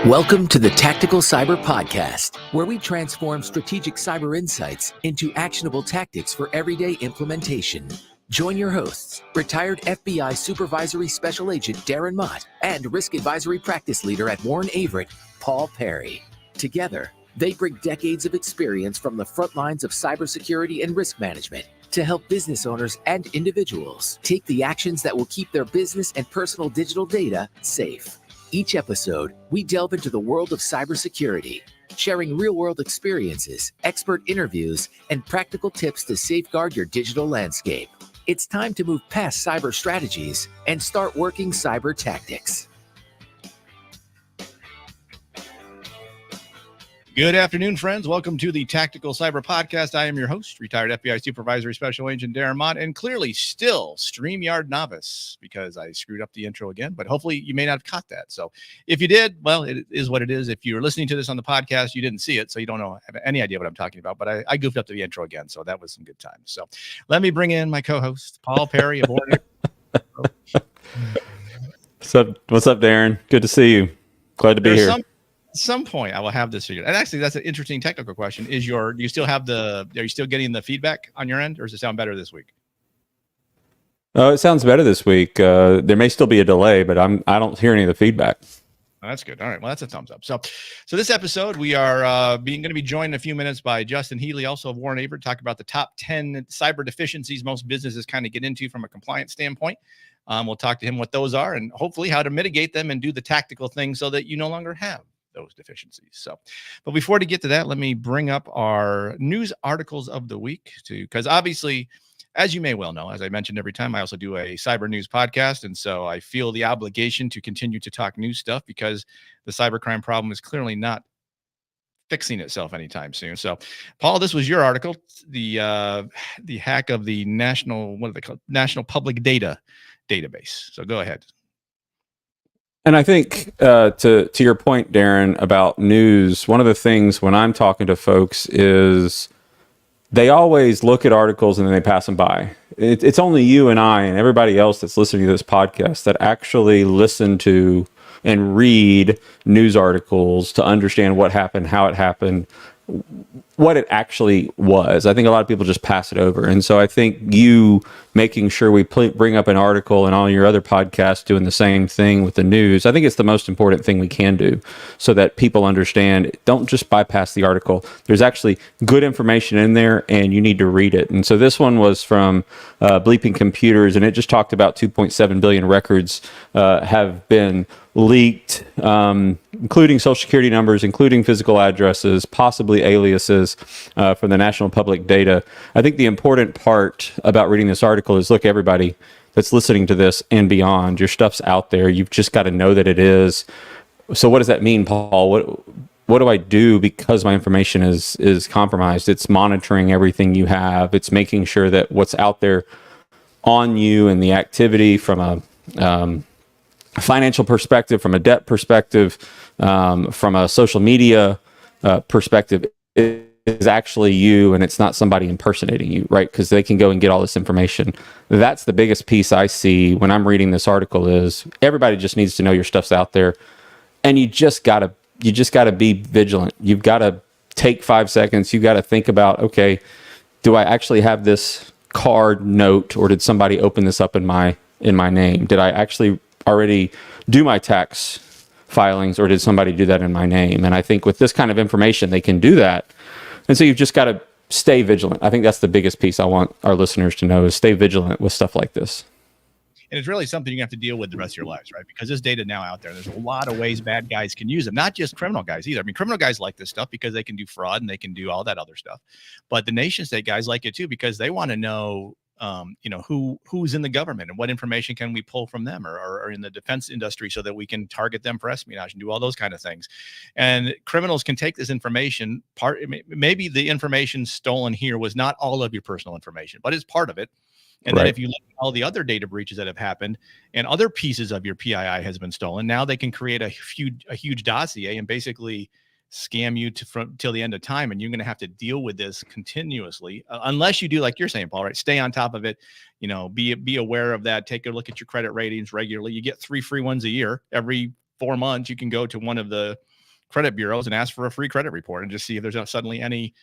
Welcome to the Tactical Cyber Podcast, where we transform strategic cyber insights into actionable tactics for everyday implementation. Join your hosts, retired FBI Supervisory Special Agent Darren Mott and Risk Advisory Practice Leader at Warren Averett, Paul Perry. Together, they bring decades of experience from the front lines of cybersecurity and risk management to help business owners and individuals take the actions that will keep their business and personal digital data safe. Each episode, we delve into the world of cybersecurity, sharing real-world experiences, expert interviews, and practical tips to safeguard your digital landscape. It's time to move past cyber strategies and start working cyber tactics. Good afternoon, friends. Welcome to the Tactical Cyber Podcast. I am your host, retired FBI Supervisory Special Agent Darren Mott, and clearly still StreamYard novice because I screwed up the intro again, but hopefully you may not have caught that. So if you did, well, it is what it is. If you're listening to this on the podcast, you didn't see it, so you don't have any idea what I'm talking about, but I goofed up the intro again, so that was some good times. So let me bring in my co-host, Paul Perry of Warren. What's up, Darren? Good to see you. Glad to be here. At some point I will have this figured. And actually, that's an interesting technical question. Are you still getting the feedback on your end, or does it sound better this week? Oh, it sounds better this week. There may still be a delay, but I don't hear any of the feedback. Oh, that's good. All right. Well, that's a thumbs up. So this episode, we are going to be joined in a few minutes by Justin Headley, also of Warren Averett, talk about the top 10 cyber deficiencies most businesses kind of get into from a compliance standpoint. We'll talk to him what those are and hopefully how to mitigate them and do the tactical things so that you no longer have those deficiencies. So, but before to get to that, let me bring up our news articles of the week because obviously, as you may well know, as I mentioned every time, I also do a cyber news podcast. And so I feel the obligation to continue to talk news stuff because the cybercrime problem is clearly not fixing itself anytime soon. So Paul, this was your article, the hack of the National Public Data Database. So go ahead. And I think to your point, Darren, about news, one of the things when I'm talking to folks is they always look at articles and then they pass them by. It's only you and I and everybody else that's listening to this podcast that actually listen to and read news articles to understand what happened, how it happened, what it actually was. I think a lot of people just pass it over. And so I think you making sure we bring up an article and all your other podcasts doing the same thing with the news, I think it's the most important thing we can do so that people understand, don't just bypass the article. There's actually good information in there and you need to read it. And so this one was from Bleeping Computers, and it just talked about 2.7 billion records have been leaked, including social security numbers, including physical addresses, possibly aliases from the National Public Data. I think the important part about reading this article is, look, everybody that's listening to this and beyond, your stuff's out there. You've just got to know that it is. So what does that mean, Paul? What do I do because my information is compromised? It's monitoring everything you have. It's making sure that what's out there on you and the activity from a financial perspective, from a debt perspective, from a social media perspective, is actually you and it's not somebody impersonating you, right? Because they can go and get all this information. That's the biggest piece I see when I'm reading this article is everybody just needs to know your stuff's out there, and you just gotta be vigilant. You've got to take 5 seconds. You got to think about, okay, do I actually have this card note, or did somebody open this up in my name? Did I actually already do my tax filings, or did somebody do that in my name? And I think with this kind of information, they can do that. And so you've just got to stay vigilant. I think that's the biggest piece I want our listeners to know is stay vigilant with stuff like this. And it's really something you have to deal with the rest of your lives, right? Because this data now out there, there's a lot of ways bad guys can use them, not just criminal guys either. I mean, criminal guys like this stuff because they can do fraud and they can do all that other stuff. But the nation state guys like it too, because they want to know, who's in the government and what information can we pull from them or in the defense industry so that we can target them for espionage and do all those kind of things. And criminals can take this information, maybe the information stolen here was not all of your personal information, but it's part of it. And right. Then if you look at all the other data breaches that have happened and other pieces of your PII has been stolen, now they can create a huge dossier and basically scam you till the end of time, and you're going to have to deal with this continuously unless you do like you're saying, Paul, right? Stay on top of it, be aware of that. Take a look at your credit ratings regularly. You get 3 free ones a year. Every 4 months you can go to one of the credit bureaus and ask for a free credit report and just see if there's not suddenly any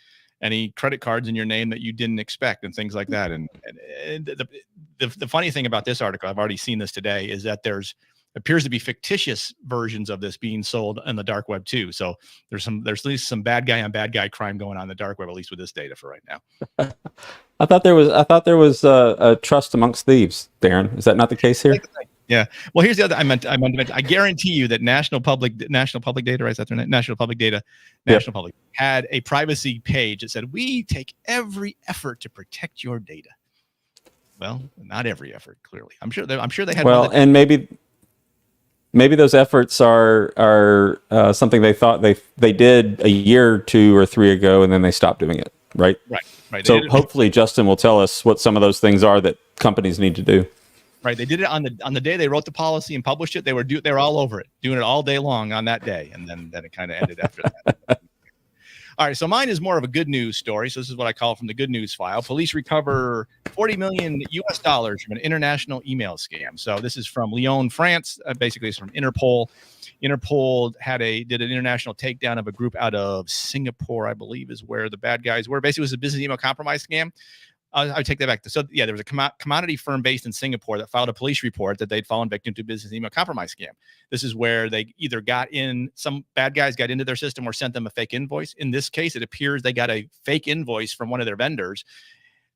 credit cards in your name that you didn't expect and things like that. And the funny thing about this article, I've already seen this today, is that there's appears to be fictitious versions of this being sold on the dark web too. So there's at least some bad guy on bad guy crime going on in the dark web, at least with this data for right now. I thought there was a trust amongst thieves, Darren. Is that not the case here? Yeah. Well, here's the other. I meant to mention. I guarantee you that National Public Data, right? That's their name. National Public had a privacy page that said, "We take every effort to protect your data." Well, not every effort, clearly. I'm sure they had. Well, and maybe those efforts are something they thought they did a year, 2 or 3 ago, and then they stopped doing it. Right. Right. So hopefully Justin will tell us what some of those things are that companies need to do. Right. They did it on the day they wrote the policy and published it. They were all over it, doing it all day long on that day. And then it kind of ended after that. All right. So mine is more of a good news story. So this is what I call from the good news file. Police recover $40 million from an international email scam. So this is from Lyon, France. Basically, it's from Interpol. Interpol did an international takedown of a group out of Singapore, I believe, is where the bad guys were. Basically, it was a business email compromise scam. I would take that back. So yeah, there was a commodity firm based in Singapore that filed a police report that they'd fallen victim to a business email compromise scam. This is where they either some bad guys got into their system or sent them a fake invoice. In this case, it appears they got a fake invoice from one of their vendors.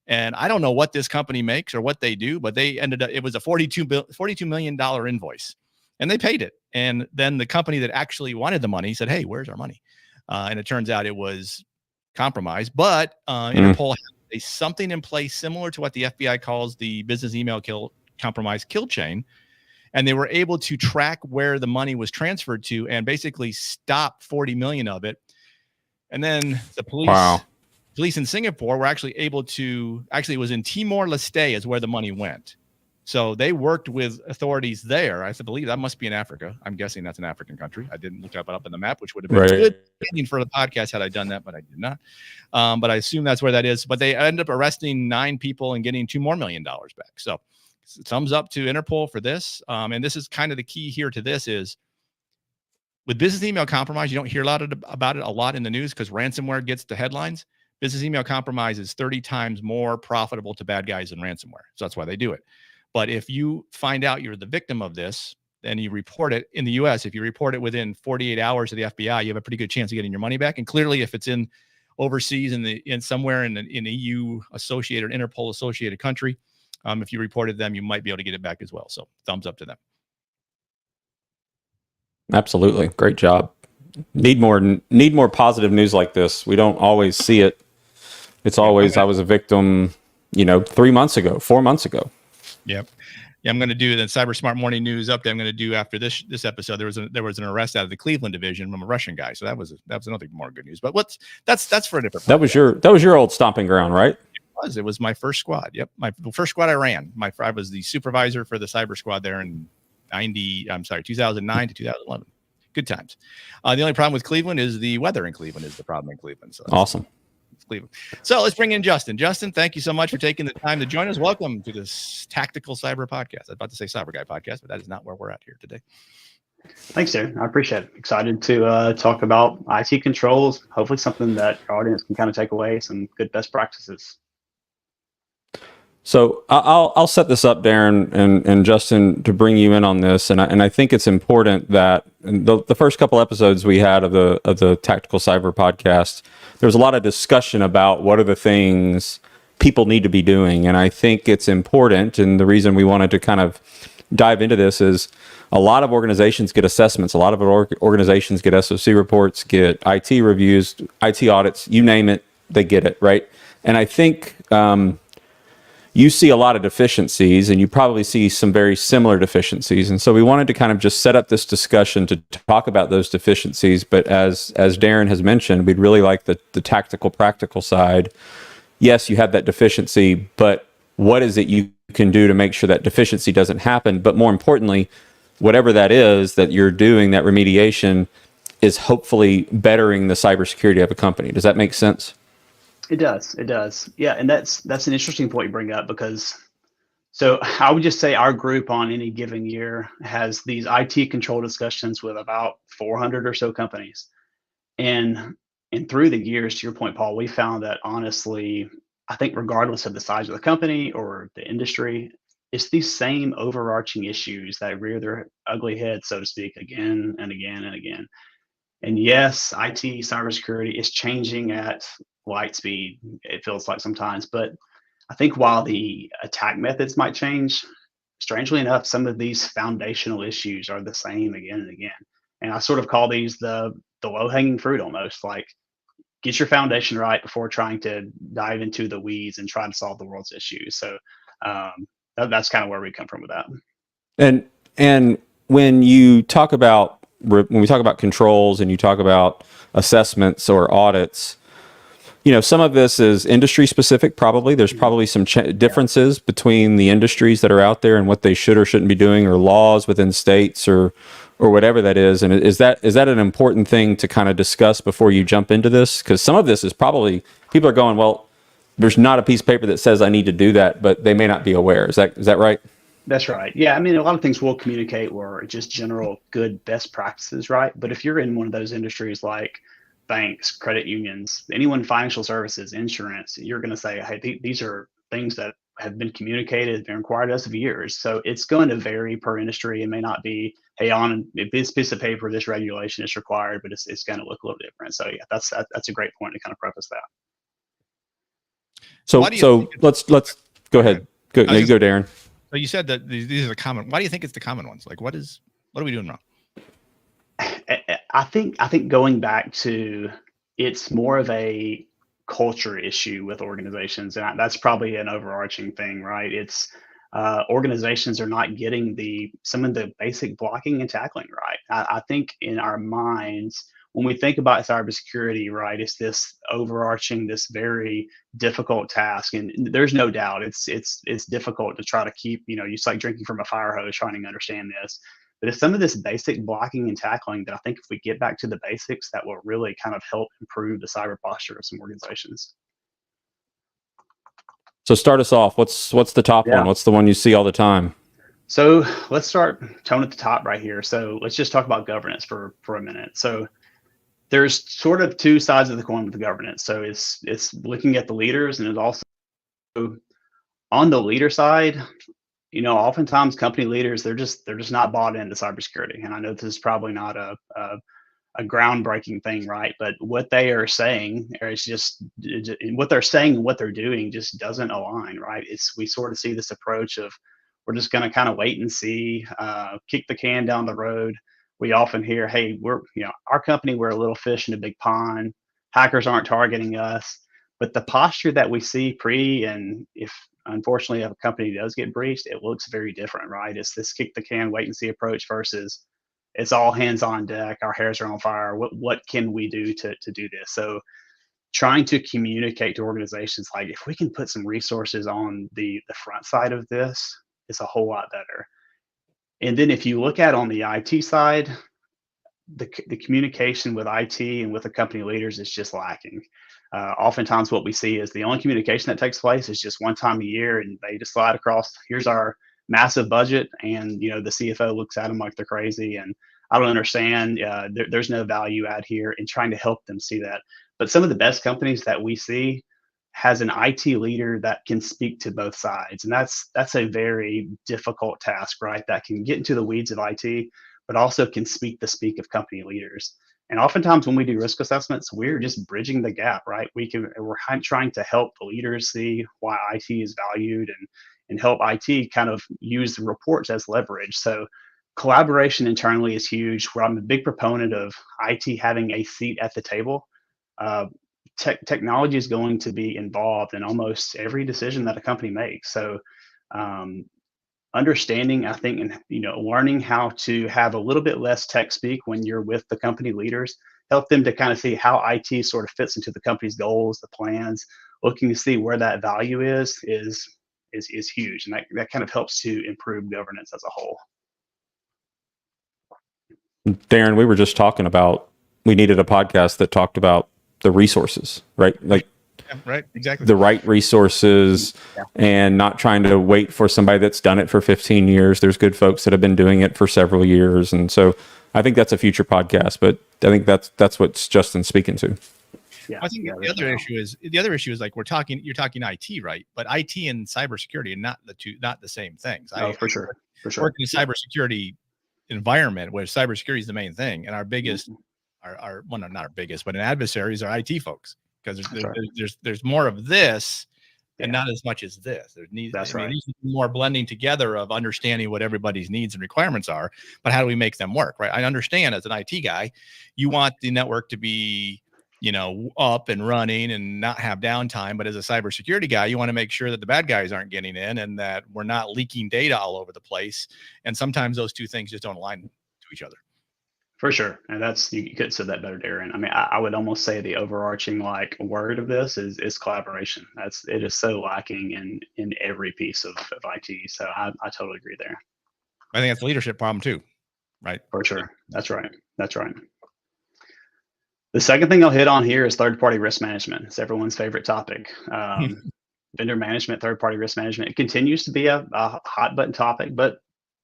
And I don't know what this company makes or what they do, but it was a $42 million invoice, and they paid it. And then the company that actually wanted the money said, "Hey, where's our money?" And it turns out it was compromised, but Interpol had something in place similar to what the FBI calls the business email compromise kill chain. And they were able to track where the money was transferred to and basically stop 40 million of it. And then the police in Singapore were actually able to, it was in Timor-Leste is where the money went. So they worked with authorities there. I believe that must be in Africa. I'm guessing that's an African country. I didn't look that up in the map, which would have been good for the podcast had I done that, but I did not. But I assume that's where that is. But they ended up arresting 9 people and getting $2 more million back. So thumbs up to Interpol for this. And this is kind of the key here to this is with business email compromise, you don't hear about it a lot in the news because ransomware gets the headlines. Business email compromise is 30 times more profitable to bad guys than ransomware. So that's why they do it. But if you find out you're the victim of this, then you report it in the US. If you report it within 48 hours of the FBI, you have a pretty good chance of getting your money back. And clearly, if it's in overseas in somewhere in an EU associated, Interpol associated country, if you reported them, you might be able to get it back as well. So thumbs up to them. Absolutely. Great job. Need more positive news like this. We don't always see it. It's always, I was a victim, 3 months ago, 4 months ago. Yep. Yeah, I'm going to do the Cyber Smart Morning News update. I'm going to do after this episode. There was an arrest out of the Cleveland division from a Russian guy. So that was another more good news. But that's for a different. That was your old stomping ground, right? It was my first squad. Yep, my first squad I ran. I was the supervisor for the cyber squad there in 2009 to 2011. Good times. The only problem with Cleveland is the weather in Cleveland is the problem in Cleveland. So awesome. Cleveland. So let's bring in Justin. Justin, thank you so much for taking the time to join us. Welcome to this Tactical Cyber Podcast. I was about to say Cyber Guy Podcast, but that is not where we're at here today. Thanks, Darren. I appreciate it. Excited to talk about IT controls. Hopefully something that our audience can kind of take away, some good best practices. So I'll set this up, Darren and Justin, to bring you in on this, and I think it's important that the first couple episodes we had of the Tactical Cyber Podcast, there was a lot of discussion about what are the things people need to be doing, and I think it's important. And the reason we wanted to kind of dive into this is a lot of organizations get assessments, a lot of organizations get SOC reports, get IT reviews, IT audits, you name it, they get it, right? And I think you see a lot of deficiencies, and you probably see some very similar deficiencies. And so we wanted to kind of just set up this discussion to talk about those deficiencies. But as Darren has mentioned, we'd really like the tactical, practical side. Yes, you have that deficiency, but what is it you can do to make sure that deficiency doesn't happen? But more importantly, whatever that is that you're doing, that remediation is hopefully bettering the cybersecurity of a company. Does that make sense? It does. Yeah. And that's an interesting point you bring up, because so I would just say our group on any given year has these IT control discussions with about 400 or so companies. And through the years, to your point, Paul, we found that honestly, I think regardless of the size of the company or the industry, it's these same overarching issues that rear their ugly head, so to speak, again and again and again. And yes, IT cybersecurity is changing at light speed, it feels like sometimes. But I think while the attack methods might change, strangely enough, some of these foundational issues are the same again and again. And I sort of call these the low hanging fruit almost. Like, get your foundation right before trying to dive into the weeds and try to solve the world's issues. So that's kind of where we come from with that. And when you talk about when we talk about controls and you talk about assessments or audits, some of this is industry specific. Probably there's probably some differences between the industries that are out there and what they should or shouldn't be doing, or laws within states or whatever that is. And is that an important thing to kind of discuss before you jump into this? Because some of this is probably people are going, well, there's not a piece of paper that says I need to do that, but they may not be aware. Is that right? That's right. Yeah. I mean, a lot of things we'll communicate were just general good best practices, right? But if you're in one of those industries like banks, credit unions, anyone financial services, insurance, you're going to say, hey, these are things that have been communicated, been required of us of years. So it's going to vary per industry. It may not be, hey, on this piece of paper, this regulation is required, but it's going to look a little different. So yeah, that's a great point to kind of preface that. So let's go ahead. Go Darren. So you said that these are the common. Why do you think it's the common ones? Like, what are we doing wrong? I think going back to, it's more of a culture issue with organizations, and that's probably an overarching thing, right? It's organizations are not getting some of the basic blocking and tackling right. I think in our minds, when we think about cybersecurity, right, it's this overarching, this very difficult task, and there's no doubt it's difficult to try to keep, it's like drinking from a fire hose trying to understand this. But it's some of this basic blocking and tackling that I think if we get back to the basics, that will really kind of help improve the cyber posture of some organizations. So start us off. What's the top one? What's the one you see all the time? So let's start tone at the top right here. So let's just talk about governance for a minute. So there's sort of two sides of the coin with the governance. So it's looking at the leaders, and it's also on the leader side. Oftentimes company leaders, they're just not bought into cybersecurity. And I know this is probably not a groundbreaking thing, right? But what they are saying, or it's just what they're saying and what they're doing just doesn't align, right? We sort of see this approach of, we're just going to kind of wait and see, kick the can down the road. We often hear, hey, our company, we're a little fish in a big pond. Hackers aren't targeting us. But the posture that we see and if unfortunately if a company does get breached, it looks very different, right? It's this kick the can, wait and see approach versus it's all hands on deck. Our hairs are on fire. What can we do to do this? So trying to communicate to organizations, like, if we can put some resources on the front side of this, it's a whole lot better. And then if you look at on the IT side, the communication with IT and with the company leaders is just lacking. Oftentimes what we see is the only communication that takes place is just one time a year, and they just slide across, here's our massive budget, and the CFO looks at them like they're crazy, and I don't understand. There's no value add here in trying to help them see that. But some of the best companies that we see has an IT leader that can speak to both sides, and that's a very difficult task, right? That can get into the weeds of IT, but also can speak of company leaders. And oftentimes when we do risk assessments, we're just bridging the gap, right? We're trying to help the leaders see why IT is valued, and help IT kind of use the reports as leverage. So collaboration internally is huge. Where I'm a big proponent of IT having a seat at the table. Technology is going to be involved in almost every decision that a company makes. So understanding, I think, and learning how to have a little bit less tech speak when you're with the company leaders, help them to kind of see how IT sort of fits into the company's goals, the plans, looking to see where that value is huge, and that kind of helps to improve governance as a whole. Darren, we were just talking about, we needed a podcast that talked about the resources, right? Like, yeah, right, exactly. The right resources, and not trying to wait for somebody that's done it for 15 years. There's good folks that have been doing it for several years. And so I think that's a future podcast, but I think that's what Justin's speaking to. Yeah, I think the other issue is like you're talking IT, right? But IT and cybersecurity are not the same things. Oh, for sure. Work in a cybersecurity environment where cybersecurity is the main thing, and our biggest, well, not our biggest, but an adversaries are IT folks, because there's more of this and not as much as this. There needs to be more blending together of understanding what everybody's needs and requirements are, but how do we make them work, right? I understand as an IT guy, you want the network to be, up and running and not have downtime. But as a cybersecurity guy, you want to make sure that the bad guys aren't getting in and that we're not leaking data all over the place. And sometimes those two things just don't align to each other. For sure. And you could have said that better, Darren. I mean, I would almost say the overarching word of this is collaboration. It is so lacking in every piece of IT. So I totally agree there. I think that's a leadership problem too, right? For sure. That's right. The second thing I'll hit on here is third-party risk management. It's everyone's favorite topic. Vendor management, third-party risk management. It continues to be a hot button topic, but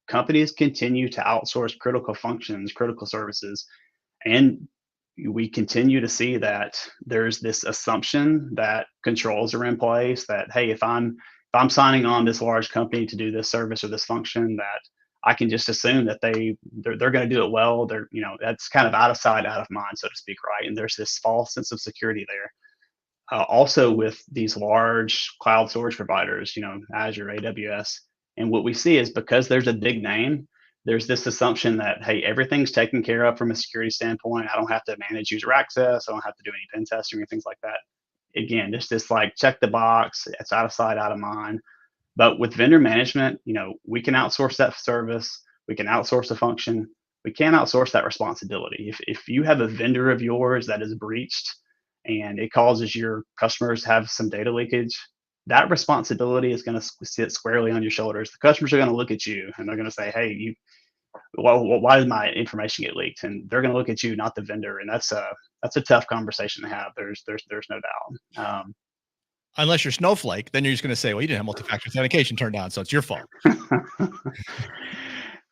companies continue to outsource critical functions, critical services, and we continue to see that there's this assumption that controls are in place. That hey, if I'm signing on this large company to do this service or this function, that I can just assume that they're going to do it well. That's kind of out of sight, out of mind, so to speak, right? And there's this false sense of security there. Also with these large cloud storage providers, Azure, AWS, and what we see is because there's a big name, there's this assumption that, hey, everything's taken care of from a security standpoint. I don't have to manage user access. I don't have to do any pen testing or things like that. Again, just this check the box. It's out of sight, out of mind. But with vendor management, we can outsource that service. We can outsource a function. We can't outsource that responsibility. If you have a vendor of yours that is breached and it causes your customers to have some data leakage, that responsibility is going to sit squarely on your shoulders. The customers are going to look at you and they're going to say, hey, why did my information get leaked? And they're going to look at you, not the vendor. And that's a tough conversation to have. There's no doubt. Unless you're Snowflake, then you're just going to say, well, you didn't have multi-factor authentication turned on, so it's your fault.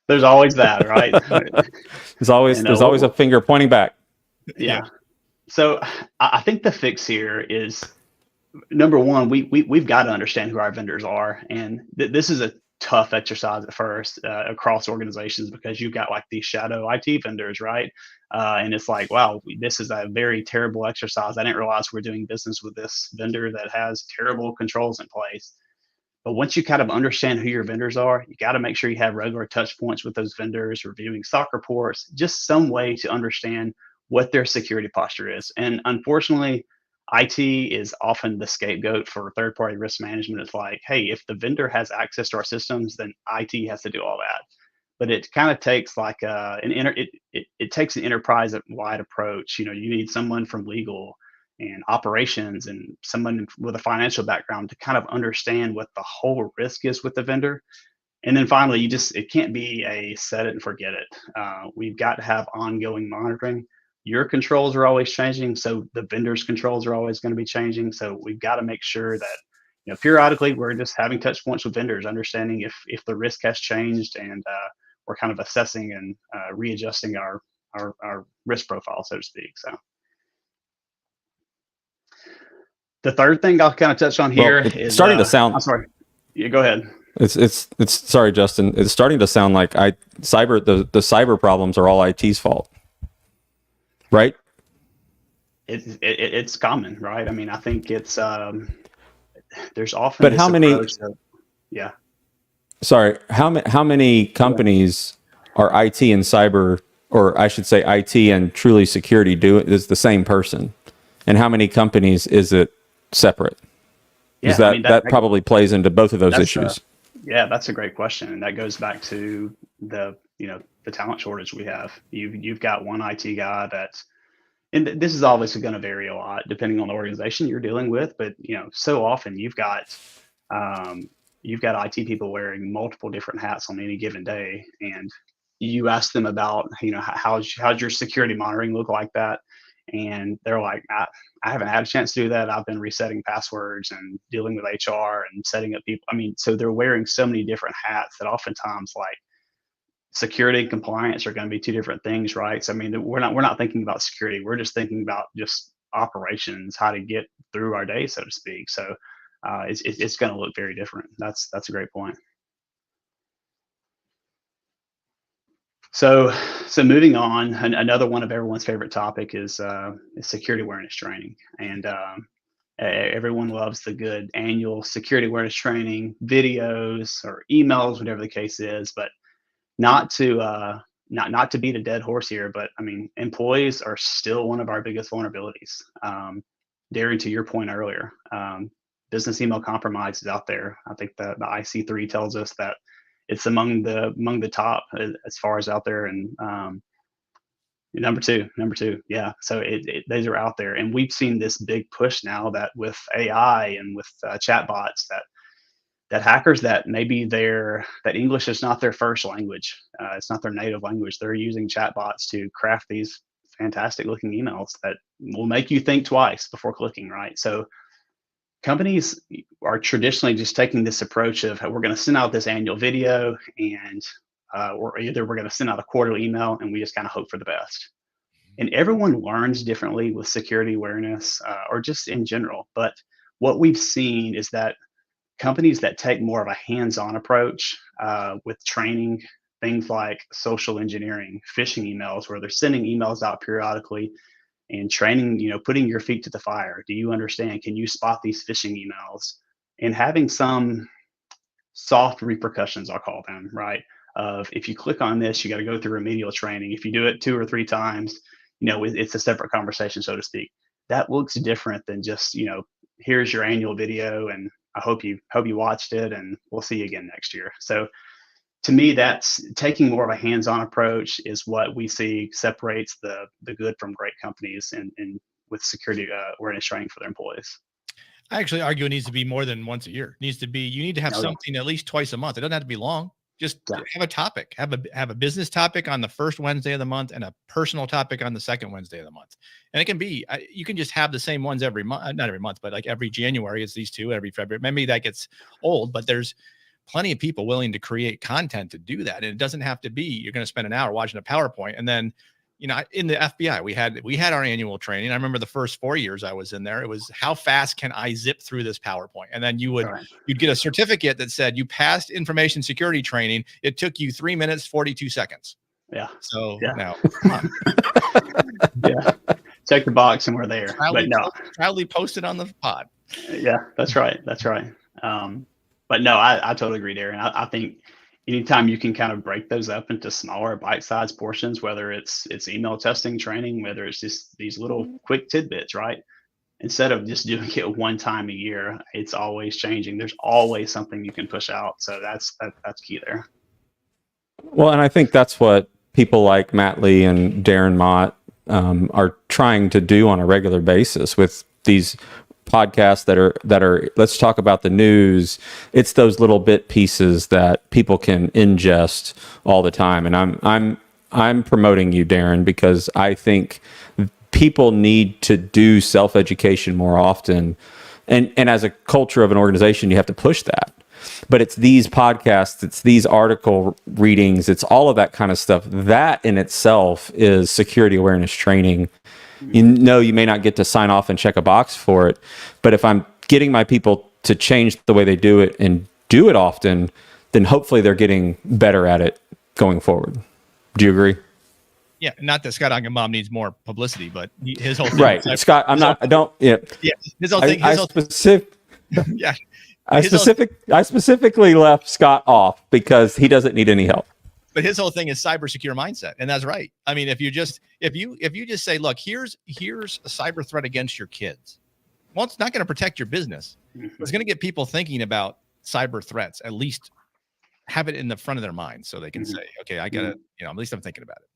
There's always that, right? there's always a finger pointing back. Yeah. So I think the fix here is, number one, we've got to understand who our vendors are. And this is a tough exercise at first across organizations, because you've got these shadow IT vendors, right? And it's like, wow, this is a very terrible exercise. I didn't realize we're doing business with this vendor that has terrible controls in place. But once you kind of understand who your vendors are, you got to make sure you have regular touch points with those vendors, reviewing stock reports, just some way to understand what their security posture is. And unfortunately, IT is often the scapegoat for third-party risk management. It's like, hey, if the vendor has access to our systems, then IT has to do all that. But it kind of takes it takes an enterprise-wide approach. You need someone from legal and operations and someone with a financial background to kind of understand what the whole risk is with the vendor. And then finally, it can't be a set it and forget it. We've got to have ongoing monitoring. Your controls are always changing, so the vendor's controls are always going to be changing. So we've got to make sure that periodically we're just having touch points with vendors, understanding if the risk has changed, and we're kind of assessing and readjusting our risk profile, so to speak. So the third thing I'll kind of touch on here is starting to sound. I'm sorry. Yeah, go ahead. It's sorry, Justin. It's starting to sound like the cyber problems are all IT's fault, right? It's common, right? I mean, I think it's there's often. But how many? Yeah. Sorry, how many companies are IT and cyber, or I should say IT and truly security is the same person, and how many companies is it separate? Yeah, that probably plays into both of those issues. Yeah, that's a great question, and that goes back to the talent shortage we have. You've got one IT guy and this is obviously going to vary a lot depending on the organization you're dealing with, but so often you've got IT people wearing multiple different hats on any given day, and you ask them about how's your security monitoring look like that, and they're like, I haven't had a chance to do that. I've been resetting passwords and dealing with HR and setting up people. I mean, so they're wearing so many different hats that oftentimes security and compliance are going to be two different things, right? So I mean, we're not thinking about security. We're just thinking about just operations, how to get through our day, so to speak. So it's going to look very different. That's a great point. So moving on, another one of everyone's favorite topic is security awareness training, and everyone loves the good annual security awareness training videos or emails, whatever the case is. But not to not to beat a dead horse here, but I mean, employees are still one of our biggest vulnerabilities. Darren, to your point earlier, business email compromise is out there. I think the IC3 tells us that it's among the top as far as out there, and number two, yeah. So those are out there, and we've seen this big push now that with AI and with chatbots that hackers that maybe that English is not their first language, it's not their native language. They're using chatbots to craft these fantastic looking emails that will make you think twice before clicking, right? So companies are traditionally just taking this approach of, we're going to send out this annual video, and or either we're going to send out a quarterly email, and we just kind of hope for the best. And everyone learns differently with security awareness, or just in general. But what we've seen is that companies that take more of a hands-on approach with training, things like social engineering, phishing emails, where they're sending emails out periodically and training, putting your feet to the fire. Do you understand? Can you spot these phishing emails? And having some soft repercussions, I'll call them, right? Of, if you click on this, you got to go through remedial training. If you do it 2 or 3 times, it's a separate conversation, so to speak. That looks different than just, here's your annual video, and I hope you watched it, and we'll see you again next year. So to me, that's taking more of a hands-on approach is what we see separates the good from great companies and with security awareness training for their employees. I actually argue it needs to be more than once a year. It needs to be, you need to have something at least twice a month. It doesn't have to be long. Just have a topic, have a business topic on the first Wednesday of the month and a personal topic on the second Wednesday of the month. And it can be, you can just have the same ones every month, not every month, but like every January, it's these 2, every February. Maybe that gets old, but there's plenty of people willing to create content to do that. And it doesn't have to be, you're going to spend an hour watching a PowerPoint. And then, in the FBI, we had our annual training. I remember the first 4 years I was in there, it was, how fast can I zip through this PowerPoint? And then you'd get a certificate that said you passed information security training. It took you 3 minutes, 42 seconds. Yeah. So now, come on. Yeah. Check the box and we're there. Proudly posted on the pod. Yeah, that's right. But no, I totally agree, Darren. I think anytime you can kind of break those up into smaller bite-sized portions, whether it's email testing training, whether it's just these little quick tidbits, right? Instead of just doing it one time a year, it's always changing. There's always something you can push out. So that's key there. Well, and I think that's what people like Matt Lee and Darren Mott are trying to do on a regular basis with these podcasts that are let's talk about the news. It's those little bit pieces that people can ingest all the time. And I'm promoting you, Darren, because I think people need to do self-education more often. And as a culture of an organization, you have to push that. But it's these podcasts, it's these article readings, it's all of that kind of stuff. That in itself is security awareness training. You may not get to sign off and check a box for it, but if I'm getting my people to change the way they do it and do it often, then hopefully they're getting better at it going forward. Do you agree? Yeah, not that Scott Angenbaum needs more publicity, but his whole thing. Right, Scott. Yeah. His whole thing. Yeah. I specifically left Scott off because he doesn't need any help. But his whole thing is cyber secure mindset, and that's right. I mean, if you just say, look, here's a cyber threat against your kids. Well, it's not going to protect your business. It's going to get people thinking about cyber threats. At least have it in the front of their mind so they can say, okay, I got to, at least I'm thinking about it.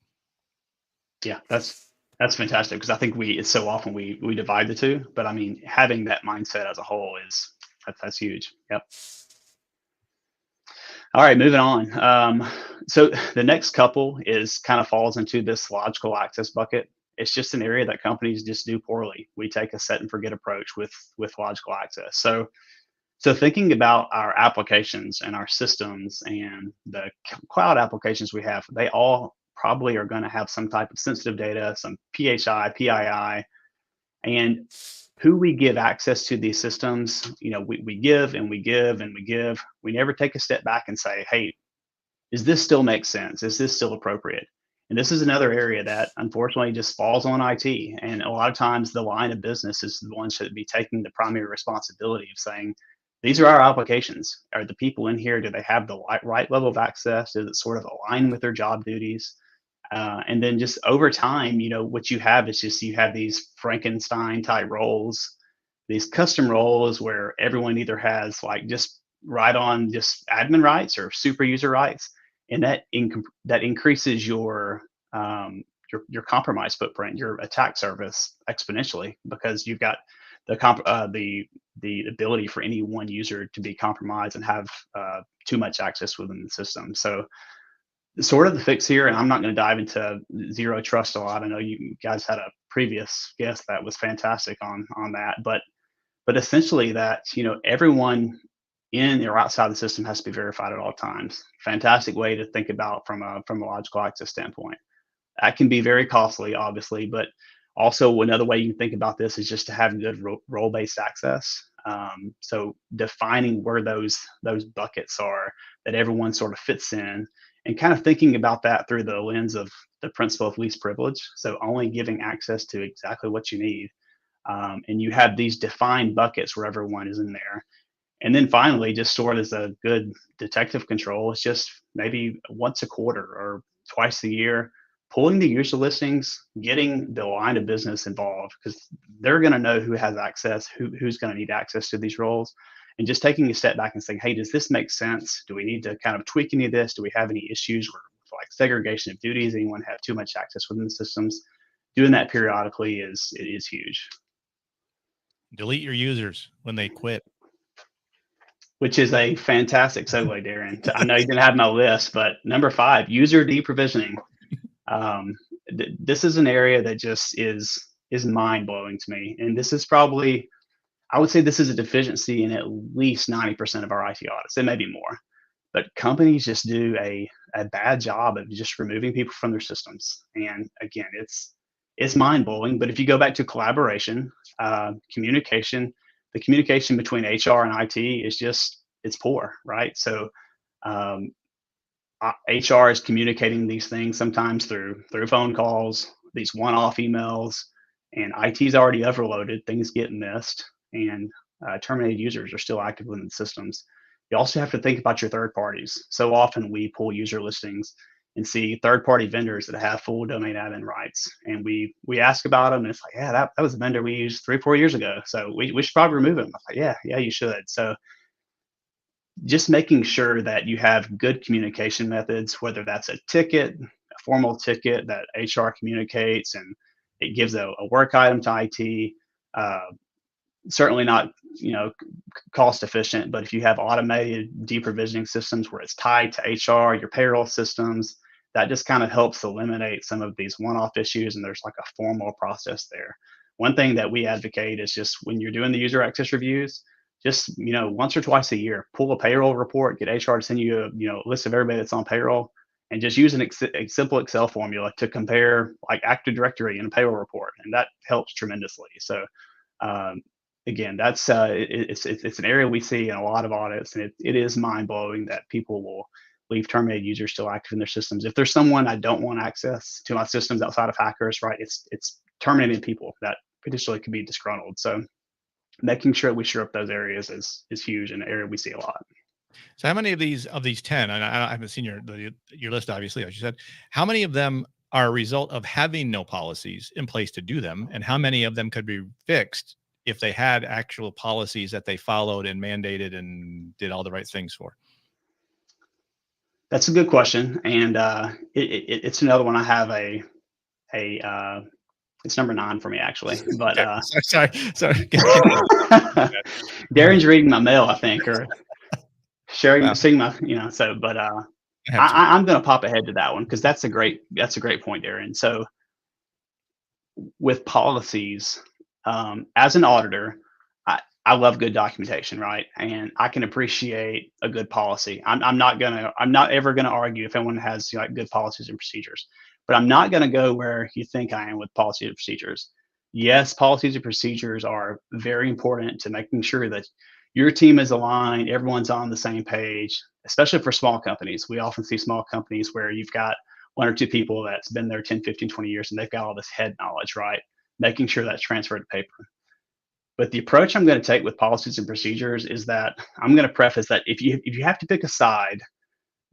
Yeah, that's fantastic, because I think it's so often we divide the two, but I mean, having that mindset as a whole that's huge. Yep. All right, moving on. So the next couple kind of falls into this logical access bucket. It's just an area that companies just do poorly. We take a set and forget approach with logical access. So So thinking about our applications and our systems and the cloud applications we have, they all probably are going to have some type of sensitive data, some PHI, PII, and who we give access to these systems. We give and we give and we give. We never take a step back and say, hey, does this still make sense? Is this still appropriate? And this is another area that unfortunately just falls on IT. And a lot of times the line of business is the one should be taking the primary responsibility of saying, these are our applications. Are the people in here, do they have the right level of access? Does it sort of align with their job duties? And then just over time, what you have is just you have these Frankenstein type roles, these custom roles where everyone either has like just just admin rights or super user rights, and that increases your compromise footprint, your attack surface exponentially, because you've got the ability for any one user to be compromised and have too much access within the system. So sort of the fix here, and I'm not going to dive into zero trust a lot. I know you guys had a previous guest that was fantastic on that, but essentially that everyone in or outside the system has to be verified at all times. Fantastic way to think about from a logical access standpoint. That can be very costly, obviously, but also another way you can think about this is just to have good role-based access. So defining where those buckets are that everyone sort of fits in, and kind of thinking about that through the lens of the principle of least privilege. So only giving access to exactly what you need. And you have these defined buckets where everyone is in there. And then finally, just sort of as a good detective control, it's just maybe once a quarter or twice a year, pulling the user listings, getting the line of business involved, because they're going to know who has access, who's going to need access to these roles, and just taking a step back and saying, hey, does this make sense? Do we need to kind of tweak any of this? Do we have any issues with like segregation of duties? Anyone have too much access within the systems? Doing that periodically is huge. Delete your users when they quit. Which is a fantastic segue, Darren. I know you didn't have my list, but number 5, user deprovisioning. This is an area that just is mind blowing to me, and this is probably, I would say, this is a deficiency in at least 90% of our IT audits. It may be more, but companies just do a bad job of just removing people from their systems. And again, it's mind blowing. But if you go back to collaboration, communication. The communication between HR and IT is it's poor, right? So HR is communicating these things sometimes through phone calls, these one-off emails, and IT is already overloaded. Things get missed, and terminated users are still active within the systems. You also have to think about your third parties. So often we pull user listings and see third-party vendors that have full domain admin rights, and we ask about them, and it's like, yeah, that was a vendor we used 3 or 4 years ago, so we should probably remove them. I'm like, yeah, you should. So just making sure that you have good communication methods, whether that's a ticket, a formal ticket that HR communicates, and it gives a work item to IT. Certainly not, cost efficient, but if you have automated deprovisioning systems where it's tied to HR, your payroll systems, that just kind of helps eliminate some of these one-off issues, and there's like a formal process there. One thing that we advocate is just when you're doing the user access reviews, just once or twice a year, pull a payroll report, get HR to send you a list of everybody that's on payroll, and just use a simple Excel formula to compare like Active Directory in a payroll report, and that helps tremendously. So again, that's it's an area we see in a lot of audits, and it is mind blowing that people will leave terminated users still active in their systems. If there's someone I don't want access to my systems outside of hackers, right? It's terminating people that potentially could be disgruntled. So making sure we shore up those areas is huge, and an area we see a lot. So how many of these 10, and I haven't seen your list, obviously, as you said, how many of them are a result of having no policies in place to do them, and how many of them could be fixed if they had actual policies that they followed and mandated and did all the right things for? That's a good question, and it's another one I have it's number 9 for me, actually. But sorry. Darren's reading my mail, I think, or seeing my, So, but I'm going to pop ahead to that one because that's a great point, Darren. So, with policies, as an auditor, I love good documentation, right? And I can appreciate a good policy. I'm not ever gonna argue if anyone has like good policies and procedures, but I'm not gonna go where you think I am with policies and procedures. Yes, policies and procedures are very important to making sure that your team is aligned, everyone's on the same page, especially for small companies. We often see small companies where you've got one or two people that's been there 10, 15, 20 years and they've got all this head knowledge, right? Making sure that's transferred to paper. But the approach I'm going to take with policies and procedures is that I'm going to preface that if you have to pick a side,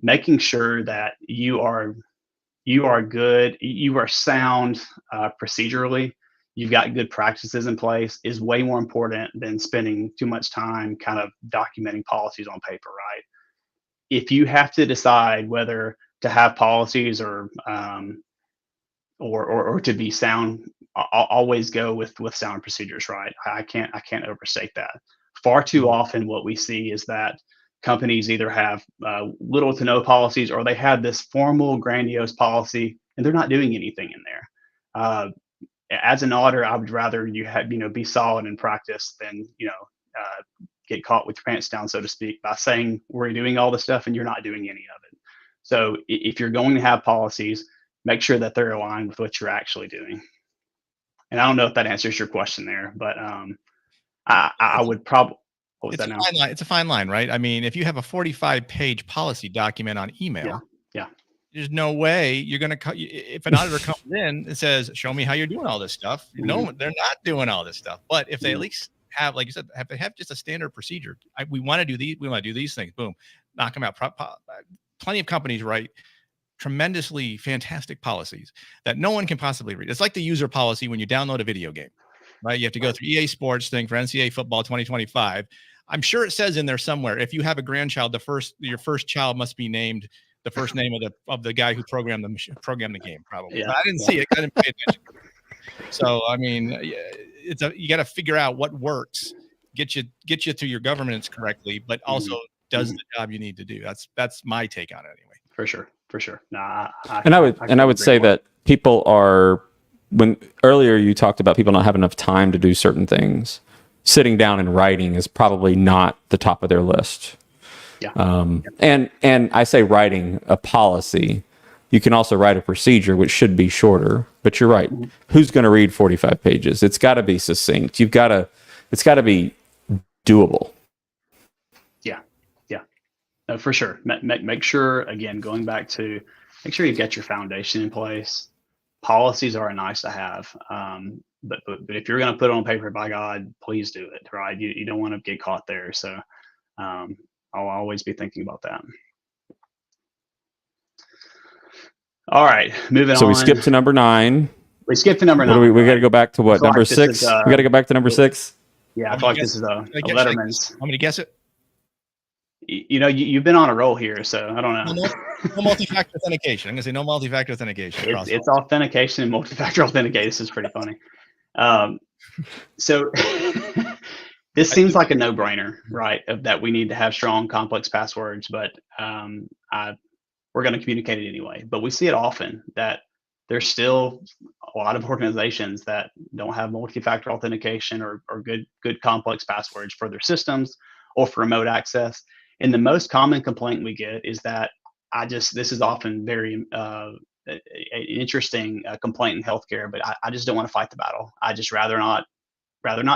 making sure that you are good, you are sound procedurally, you've got good practices in place is way more important than spending too much time kind of documenting policies on paper, right? If you have to decide whether to have policies or to be sound, I'll always go with sound procedures, right? I can't overstate that. Far too often, what we see is that companies either have little to no policies, or they have this formal, grandiose policy, and they're not doing anything in there. As an auditor, I would rather you have be solid in practice than get caught with your pants down, so to speak, by saying we're doing all this stuff and you're not doing any of it. So if you're going to have policies, make sure that they're aligned with what you're actually doing. And I don't know if that answers your question there, but I would probably. What was It's that a now? fine line. It's a fine line, right? I mean, if you have a 45-page policy document on email, Yeah. there's no way you're going to. If an auditor comes in and says, "Show me how you're doing all this stuff," no, they're not doing all this stuff. But if they at least have, like you said, have just a standard procedure. We want to do these. We want to do these things. Boom, knock them out. Plenty of companies write tremendously fantastic policies that no one can possibly read. It's like the user policy when you download a video game, right? You have to go through EA Sports thing for NCAA football 2025. I'm sure it says in there somewhere, if you have a grandchild, your first child must be named the first name of the guy who programmed the game, probably. Yeah. But I didn't see it. I didn't pay attention. So I mean, you got to figure out what works, get you through your governance correctly, but also does the job you need to do. That's my take on it anyway. For sure. Nah, I would say that people are, when earlier you talked about people not having enough time to do certain things, sitting down and writing is probably not the top of their list. Yeah. And I say writing a policy. You can also write a procedure, which should be shorter, but you're right. Who's going to read 45 pages? It's got to be succinct. It's got to be doable. Yeah. No, for sure. Make sure, again, going back to make sure you've got your foundation in place. Policies are nice to have. But if you're going to put it on paper, by God, please do it, right? You don't want to get caught there. So I'll always be thinking about that. All right, moving on. So we skipped to number 9. We skipped to number 9. We got to go back to what? Number 6? We got to go back to number 6? Yeah, I feel like this is a Letterman's. I'm going to guess it. You've been on a roll here, so I don't know. No multi-factor authentication. I'm going to say no multi-factor authentication. It's authentication and multi-factor authentication. This is pretty funny. So this seems like a no-brainer, right? That we need to have strong, complex passwords, but we're going to communicate it anyway. But we see it often that there's still a lot of organizations that don't have multi-factor authentication or good complex passwords for their systems or for remote access. And the most common complaint we get is that this is often very an interesting complaint in healthcare, but I just don't want to fight the battle. I just rather not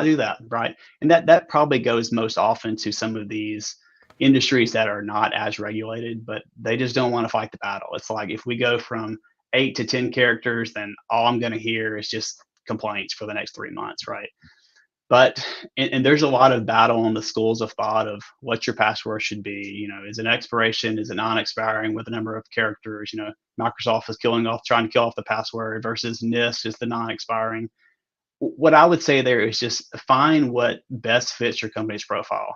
do that, right? And that probably goes most often to some of these industries that are not as regulated, but they just don't want to fight the battle. It's like if we go from 8 to 10 characters, then all I'm going to hear is just complaints for the next 3 months, right? But and there's a lot of battle on the schools of thought of what your password should be. Is it an expiration? Is it non-expiring with a number of characters? Microsoft is trying to kill off the password versus NIST is the non-expiring. What I would say there is just find what best fits your company's profile.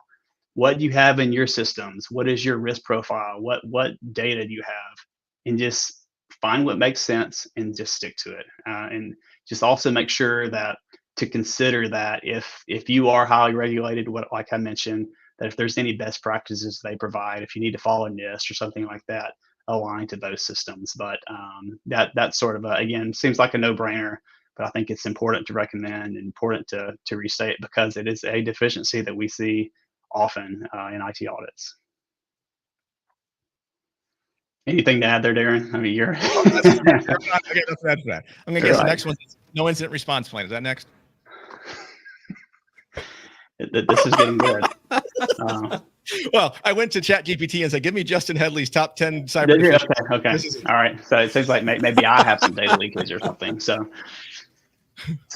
What do you have in your systems? What is your risk profile? What data do you have? And just find what makes sense and just stick to it. And just also make sure to consider that if you are highly regulated, like I mentioned, that if there's any best practices they provide, if you need to follow NIST or something like that, align to those systems. But that's sort of again, seems like a no-brainer, but I think it's important to recommend and important to restate because it is a deficiency that we see often in IT audits. Anything to add there, Darren? I mean, you're. That's that. I'm going to guess the next one is no incident response plan. Is that next? This is getting good. Well, I went to ChatGPT and said, "Give me Justin Headley's top 10 cyber deficiencies." Okay. All right. So it seems like maybe I have some data leakage or something. So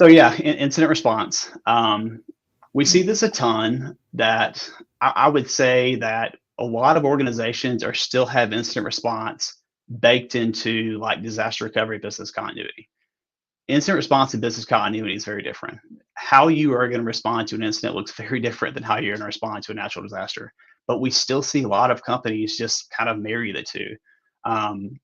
yeah, incident response. We see this a ton. That I would say that a lot of organizations are still have incident response baked into like disaster recovery business continuity. Incident response and business continuity is very different. How you are going to respond to an incident looks very different than how you're going to respond to a natural disaster. But we still see a lot of companies just kind of marry the two. And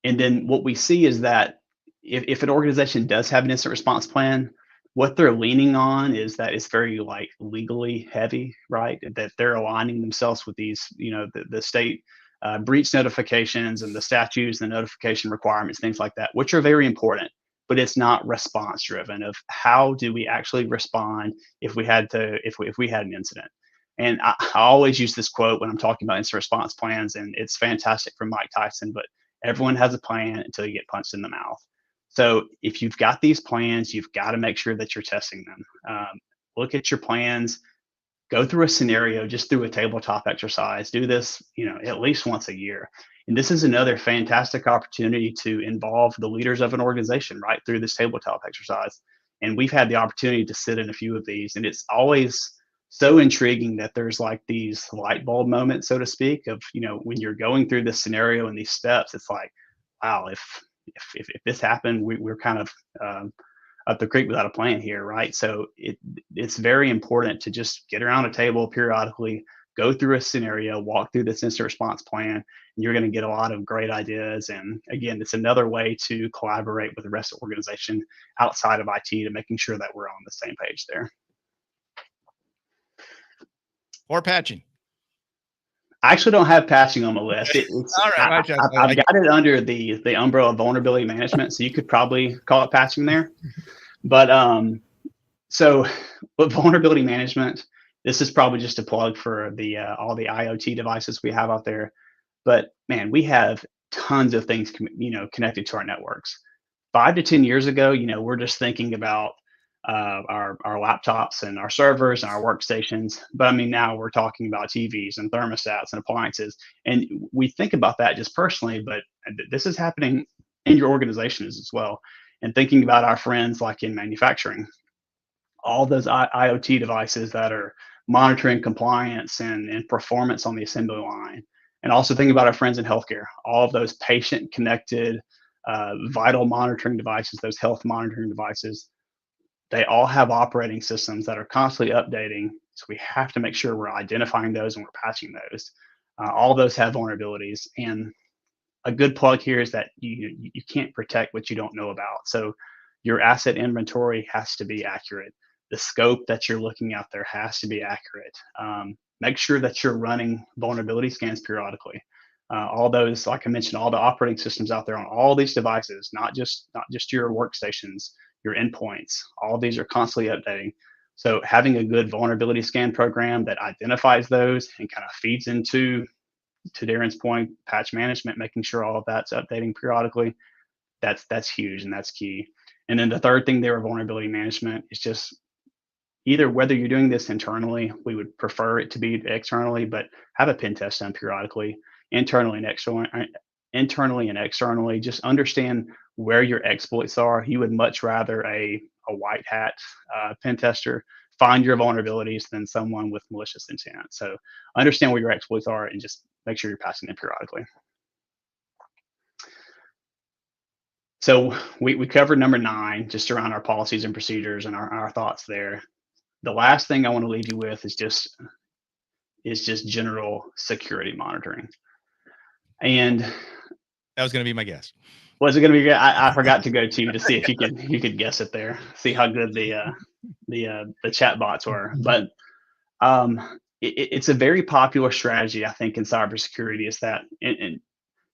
then what we see is that if an organization does have an incident response plan, what they're leaning on is that it's very like legally heavy, right? That they're aligning themselves with these, the state breach notifications and the statutes, the notification requirements, things like that, which are very important, but it's not response driven of how do we actually respond if we had an incident. And I always use this quote when I'm talking about incident response plans, and it's fantastic from Mike Tyson, but everyone has a plan until you get punched in the mouth. So if you've got these plans, you've got to make sure that you're testing them. Look at your plans, go through a scenario, just through a tabletop exercise. Do this, at least once a year. And this is another fantastic opportunity to involve the leaders of an organization right through this tabletop exercise. And we've had the opportunity to sit in a few of these, and it's always so intriguing that there's like these light bulb moments, so to speak, of, when you're going through this scenario and these steps, it's like, wow, if this happened, we're kind of up the creek without a plan here, right? So it's very important to just get around a table periodically, go through a scenario, walk through this incident response plan, and you're going to get a lot of great ideas. And again, it's another way to collaborate with the rest of the organization outside of IT to making sure that we're on the same page there. Or patching. I actually don't have patching on my list. All right, I've got it under the umbrella of vulnerability management, so you could probably call it patching there. But so with vulnerability management, this is probably just a plug for the all the IoT devices we have out there. But man, we have tons of things connected to our networks. 5 to 10 years ago, we're just thinking about our laptops and our servers and our workstations. But I mean, now we're talking about TVs and thermostats and appliances. And we think about that just personally, but this is happening in your organizations as well. And thinking about our friends like in manufacturing, all those IoT devices that are monitoring compliance and performance on the assembly line. And also thinking about our friends in healthcare, all of those patient connected vital monitoring devices, those health monitoring devices. They all have operating systems that are constantly updating. So we have to make sure we're identifying those and we're patching those. All those have vulnerabilities. And a good plug here is that you can't protect what you don't know about. So your asset inventory has to be accurate. The scope that you're looking at there has to be accurate. Make sure that you're running vulnerability scans periodically. All those, like I mentioned, all the operating systems out there on all these devices, not just your workstations, your endpoints, all of these are constantly updating. So having a good vulnerability scan program that identifies those and kind of feeds into, to Darren's point, patch management, making sure all of that's updating periodically, that's huge and that's key. And then the third thing there with vulnerability management is just either whether you're doing this internally, we would prefer it to be externally, but have a pen test done periodically, internally and externally, just understand where your exploits are. You would much rather a white hat pen tester find your vulnerabilities than someone with malicious intent. So understand where your exploits are and just make sure you're passing them periodically. So we covered number 9, just around our policies and procedures and our thoughts there. The last thing I want to leave you with is just general security monitoring. And that was going to be my guess. Was it going to be good? I forgot to go to see if you could guess it there. See how good the chat bots were. But it's a very popular strategy, I think, in cybersecurity. Is that and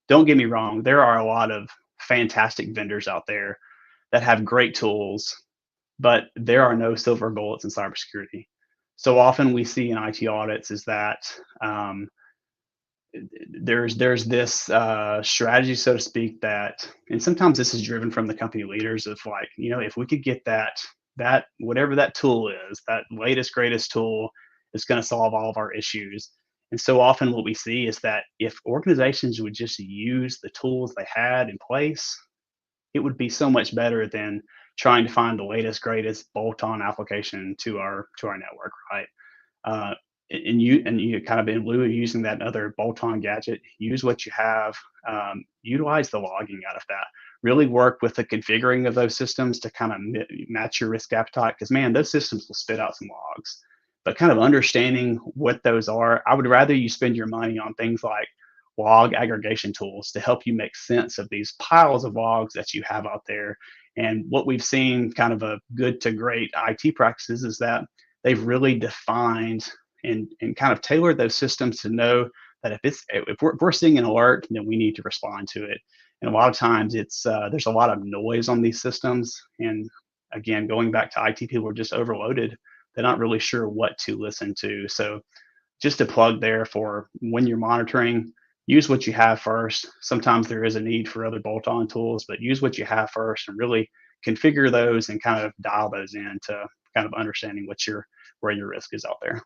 don't get me wrong, there are a lot of fantastic vendors out there that have great tools, but there are no silver bullets in cybersecurity. So often we see in IT audits is that there's this strategy, so to speak, that, and sometimes this is driven from the company leaders of like, if we could get that whatever that tool is, that latest greatest tool is going to solve all of our issues. And so often what we see is that if organizations would just use the tools they had in place, it would be so much better than trying to find the latest greatest bolt-on application to our network, right? Uh, and you kind of, in lieu of using that other bolt-on gadget, use what you have, utilize the logging out of that. Really work with the configuring of those systems to kind of match your risk appetite, because man, those systems will spit out some logs. But kind of understanding what those are, I would rather you spend your money on things like log aggregation tools to help you make sense of these piles of logs that you have out there. And what we've seen, kind of a good to great IT practices, is that they've really defined and kind of tailored those systems to know that if we're seeing an alert, then we need to respond to it. And a lot of times it's there's a lot of noise on these systems. And again, going back to IT, people are just overloaded. They're not really sure what to listen to. So just a plug there for when you're monitoring, use what you have first. Sometimes there is a need for other bolt-on tools, but use what you have first and really configure those and kind of dial those in to kind of understanding where your risk is out there.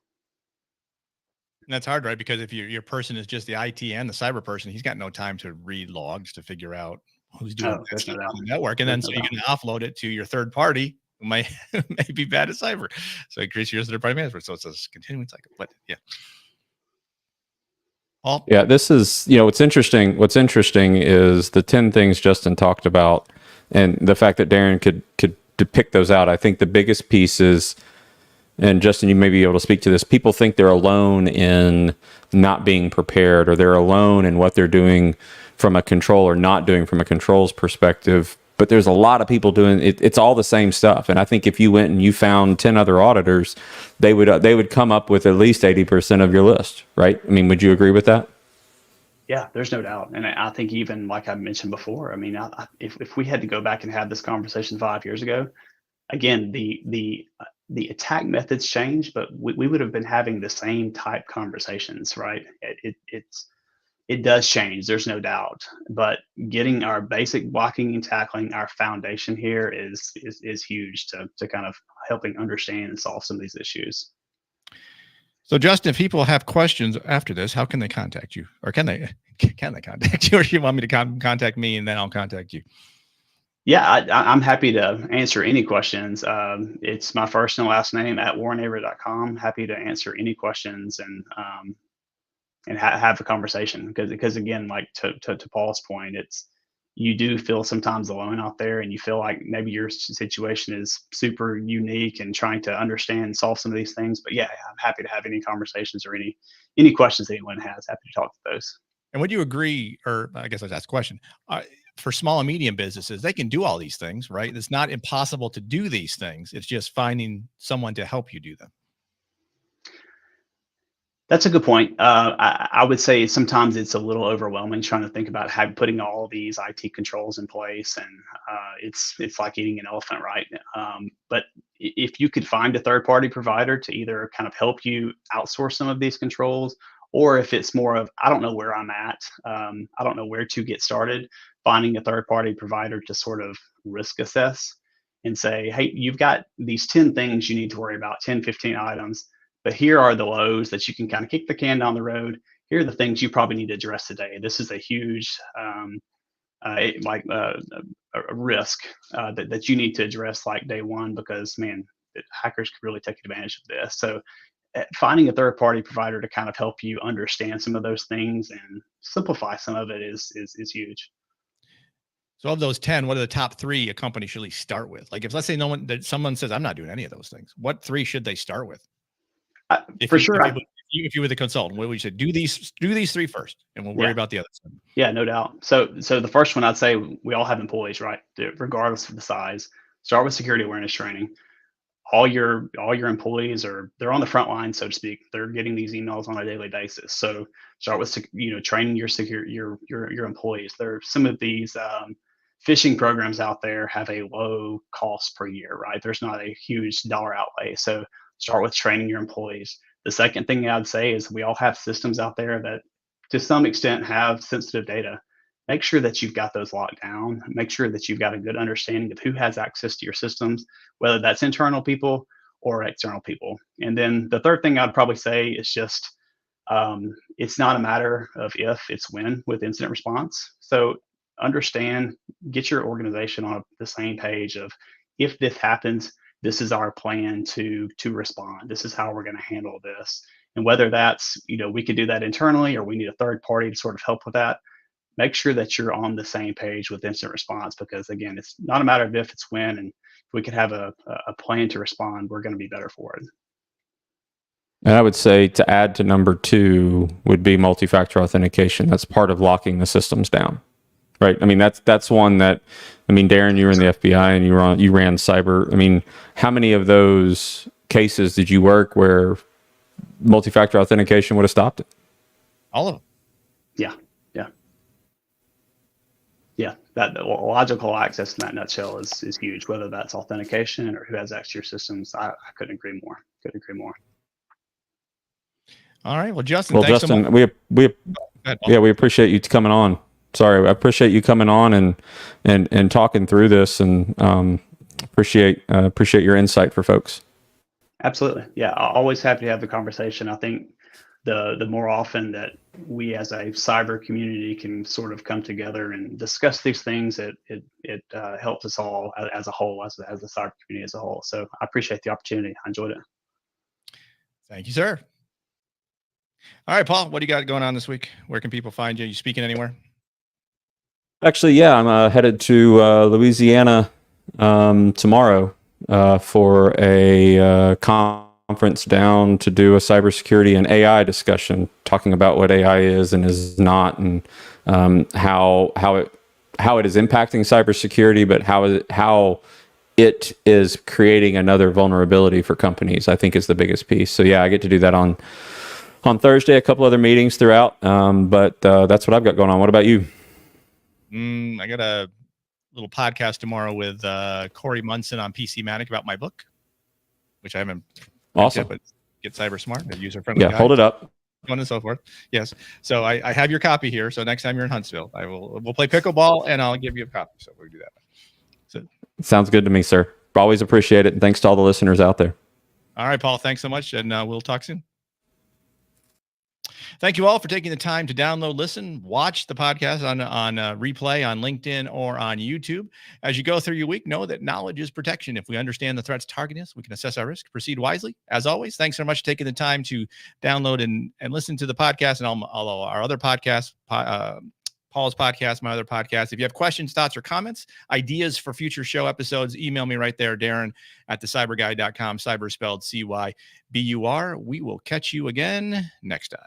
And that's hard, right? Because if your person is just the IT and the cyber person, he's got no time to read logs to figure out who's doing this stuff on the network. And then so you're going to offload it to your third party who may be bad at cyber. So increase your third party management. So it's a continuing cycle. But yeah. Yeah, this is, what's interesting is the 10 things Justin talked about, and the fact that Darren could depict those out. I think the biggest piece is, and Justin, you may be able to speak to this, people think they're alone in not being prepared, or they're alone in what they're doing from a control or not doing from a controls perspective. But there's a lot of people doing it. It's all the same stuff. And I think if you went and you found 10 other auditors, they would come up with at least 80% of your list, right? I mean, would you agree with that? Yeah, there's no doubt. And I think, even like I mentioned before, I mean, if we had to go back and have this conversation 5 years ago, again, the attack methods change, but we would have been having the same type conversations, right? It does change, there's no doubt, but getting our basic blocking and tackling, our foundation here is huge to kind of helping understand and solve some of these issues. So Justin, if people have questions after this, how can they contact you? Or can they contact you? Or do you want me to contact me and then I'll contact you? Yeah, I'm happy to answer any questions. It's my first and last name at warrenaver.com. Happy to answer any questions and have a conversation, because again, like to Paul's point, you do feel sometimes alone out there, and you feel like maybe your situation is super unique and trying to understand and solve some of these things. But yeah, I'm happy to have any conversations or any questions anyone has. Happy to talk to those. And would you agree, or I guess I'd ask a question, for small and medium businesses, they can do all these things, right? It's not impossible to do these things. It's just finding someone to help you do them. That's a good point. I would say sometimes it's a little overwhelming trying to think about putting all these IT controls in place, and it's like eating an elephant, right? But if you could find a third-party provider to either kind of help you outsource some of these controls, or if it's more of, I don't know where I'm at, I don't know where to get started, finding a third-party provider to sort of risk assess and say, hey, you've got these 10 things you need to worry about, 10, 15 items. But here are the lows that you can kind of kick the can down the road. Here are the things you probably need to address today. This is a huge a risk that you need to address like day one, because man, hackers could really take advantage of this. So finding a third party provider to kind of help you understand some of those things and simplify some of it is huge. So of those 10, what are the top 3 a company should at least start with? Like, if let's say someone says, I'm not doing any of those things, what 3 should they start with? If you were the consultant, what would you say? Do these 3 first, and we'll worry about the others. Yeah, no doubt. So the first one, I'd say, we all have employees, right? Regardless of the size, start with security awareness training. All your employees they're on the front line, so to speak. They're getting these emails on a daily basis. So start with training your employees. There are some of these phishing programs out there have a low cost per year, right? There's not a huge dollar outlay. So start with training your employees. The second thing I'd say is we all have systems out there that to some extent have sensitive data. Make sure that you've got those locked down. Make sure that you've got a good understanding of who has access to your systems, whether that's internal people or external people. And then the third thing I'd probably say is just it's not a matter of if, it's when with incident response. So understand, get your organization on the same page of if this happens, this is our plan to respond. This is how we're going to handle this. And whether that's, we can do that internally or we need a third party to sort of help with that. Make sure that you're on the same page with incident response, because again, it's not a matter of if, it's when. And if we could have a plan to respond, we're going to be better for it. And I would say to add to number 2 would be multi-factor authentication. That's part of locking the systems down, right? I mean, that's one that, Darren, you were in the FBI and you ran cyber. I mean, how many of those cases did you work where multi-factor authentication would have stopped it? All of them. Yeah, that logical access in that nutshell is huge, whether that's authentication or who has access to your systems. I couldn't agree more. All right. Well, Justin, well, thanks Justin, so much. we appreciate you coming on. Sorry, I appreciate you coming on and talking through this, and appreciate your insight for folks. Absolutely. Yeah, always happy to have the conversation. I think the more often that we as a cyber community can sort of come together and discuss these things, it helps us all as a whole, as the cyber community as a whole. So I appreciate the opportunity. I enjoyed it. Thank you, sir. All right, Paul, what do you got going on this week? Where can people find you? You speaking anywhere? Actually, yeah, I'm headed to Louisiana tomorrow for a conference down to do a cybersecurity and AI discussion, talking about what AI is and is not, and how it is impacting cybersecurity, but how it is creating another vulnerability for companies, I think, is the biggest piece. So yeah, I get to do that on Thursday, a couple other meetings throughout, but that's what I've got going on. What about you? I got a little podcast tomorrow with Corey Munson on PC Manic about my book, which I haven't. Awesome. But Get Cyber Smart, a user-friendly guide. Hold it up. So on and so forth. Yes. So I have your copy here. So next time you're in Huntsville, we'll play pickleball and I'll give you a copy. So we'll do that. So sounds good to me, sir. Always appreciate it. And thanks to all the listeners out there. All right, Paul. Thanks so much. And we'll talk soon. Thank you all for taking the time to download, listen, watch the podcast on replay on LinkedIn or on YouTube. As you go through your week, know that knowledge is protection. If we understand the threats targeting us, we can assess our risk, proceed wisely. As always, thanks so much for taking the time to download and listen to the podcast and all our other podcasts, Paul's podcast, my other podcast. If you have questions, thoughts, or comments, ideas for future show episodes, email me right there, Darren at thecyberguy.com, cyber spelled CYBUR. We will catch you again next time.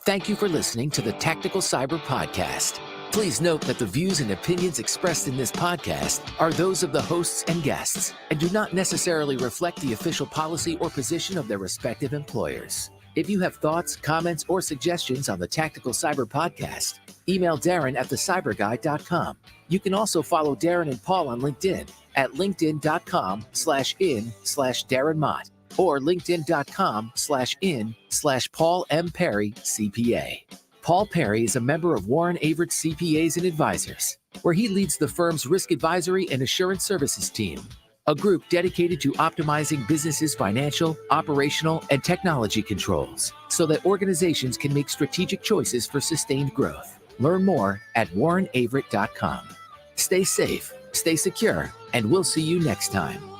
Thank you for listening to the Tactical Cyber Podcast. Please note that the views and opinions expressed in this podcast are those of the hosts and guests and do not necessarily reflect the official policy or position of their respective employers. If you have thoughts, comments, or suggestions on the Tactical Cyber Podcast, email Darren at thecyberguy.com. You can also follow Darren and Paul on LinkedIn at linkedin.com/in/Darren Mott. or linkedin.com/in/Paul M. Perry CPA. Paul Perry is a member of Warren Averett CPAs and Advisors, where he leads the firm's risk advisory and assurance services team, a group dedicated to optimizing businesses' financial, operational, and technology controls so that organizations can make strategic choices for sustained growth. Learn more at warrenaverett.com. Stay safe, stay secure, and we'll see you next time.